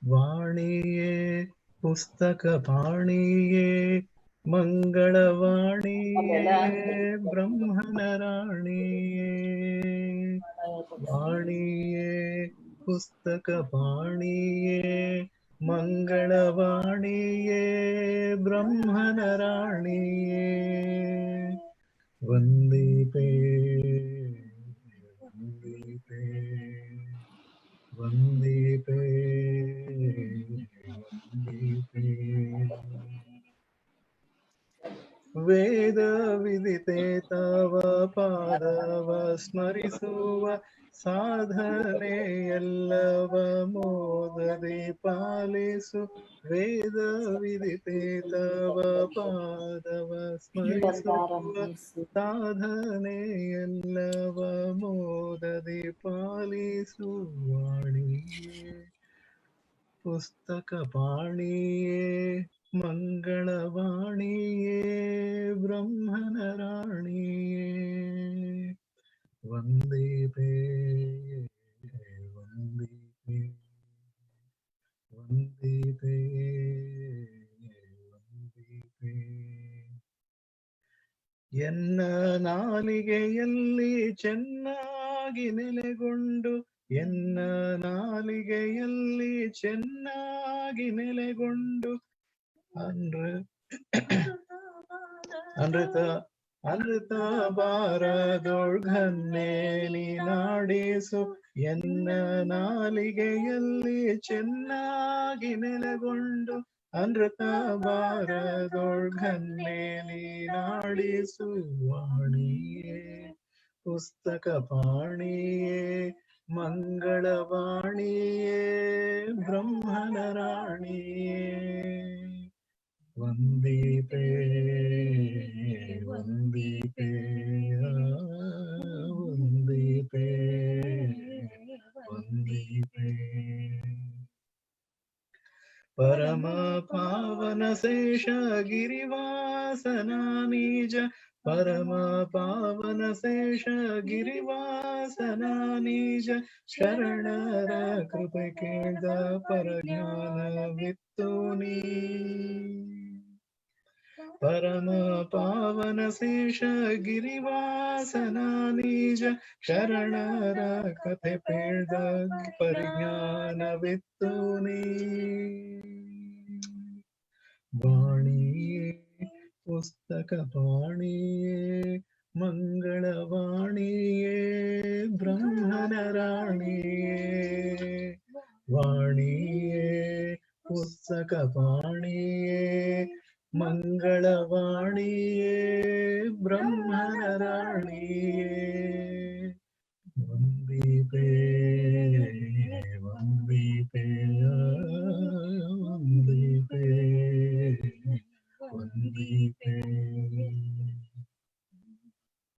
ವಾಣಿಯೇ ಪುಸ್ತಕ ಪಾಣಿಯೇ ಮಂಗಳವಾಣಿಯೇ ಬ್ರಹ್ಮನ ರಾಣಿಯೇ ವಾಣಿಯೇ ಪುಸ್ತಕ ಪಾಣಿಯೇ ಮಂಗಳವಾಣಿಯೇ ಬ್ರಹ್ಮನ ರಾಣಿಯೇ ವಂದಿಪೇ ವಂದಿಪೇ ವಂದಿಪೇ ವಂದಿಪೇ ವೇದ ವಿದಿತೆ ತವ ಪಾದವ ಸ್ಮರಿಸುವ ಸಾಧನೆ ಎಲ್ಲವ ಮೋದದಿ ಪಾಲಿಸು ವೇದ ವಿದಿತೆ ತವ ಪಾದವ ಸ್ಮರಿಸುವ ಸಾಧನೆ ಎಲ್ಲವ ಮೋದದಿ ಪಾಲಿಸು ವಾಣಿಯೇ ಪುಸ್ತಕ ಪಾಣಿಯೇ ಮಂಗಳವಾಣಿಯೇ ಬ್ರಹ್ಮನ ರಾಣಿಯೇ ವಂದಿಪೇ ವಂದಿಪೇ ವಂದಿಪೇ ವಂದಿಪೇ ಎನ್ನ ನಾಲಿಗೆಯಲ್ಲಿ ಚೆನ್ನಾಗಿ ನೆಲೆಗೊಂಡು ಎನ್ನ ನಾಲಿಗೆಯಲ್ಲಿ ಚೆನ್ನಾಗಿ ನೆಲೆಗೊಂಡು ಅಮೃತ ಬಾರದೊಳ್ಗನ್ನೇ ನೀನಾಡಿಸು ಎನ್ನ ನಾಲಿಗೆಯಲ್ಲಿ ಚೆನ್ನಾಗಿ ನೆಲೆಗೊಂಡು ಅಮೃತ ಬಾರದೊಳ್ಗನ್ನೇ ನೀನಾಡಿಸು ವಾಣಿಯೇ ಪುಸ್ತಕ ಪಾಣಿಯೇ ಮಂಗಳವಾಣಿಯೇ ಬ್ರಹ್ಮನ ರಾಣಿಯೇ ವಂದಿಪೇ ವಂದಿಪೇ ವಂದಿಪೇ ವಂದಿಪೇ ಪರಮ ಪಾವನ ಶೇಷ ಗಿರಿವಾಸನ ನಿಜ ಪರಮ ಪಾವನ ಶೇಷ ಗಿರಿವಾಸನ ನಿಜ ಶರಣರ ಕೃಪೆ ಕೇಳ್ದ ಪರಜ್ಞಾನವಿತ್ತು ನೀ ಪರಮ ಪಾವನ ಶೇಷ ಗಿರಿವಾಸನ ನಿಜ ಶರಣರ ಕಥೆ ಪೇಳ್ದ ಪರಿಜ್ಞಾನವಿತ್ತು ನೀ ವಾಣಿಯೇ ಪುಸ್ತಕ ಪಾಣಿಯೇ ಮಂಗಳವಾಣಿಯೇ ಬ್ರಹ್ಮನ ರಾಣಿಯೇ ವಾಣಿಯೇ ಪುಸ್ತಕ ಪಾಣಿಯೇ ಮಂಗಳವಾಣಿಯೇ ಬ್ರಹ್ಮನ ರಾಣಿಯೇ ವಂದಿಪೇ ವಂದಿಪೇ ವಂದಿಪೇ ವಂದಿಪೇ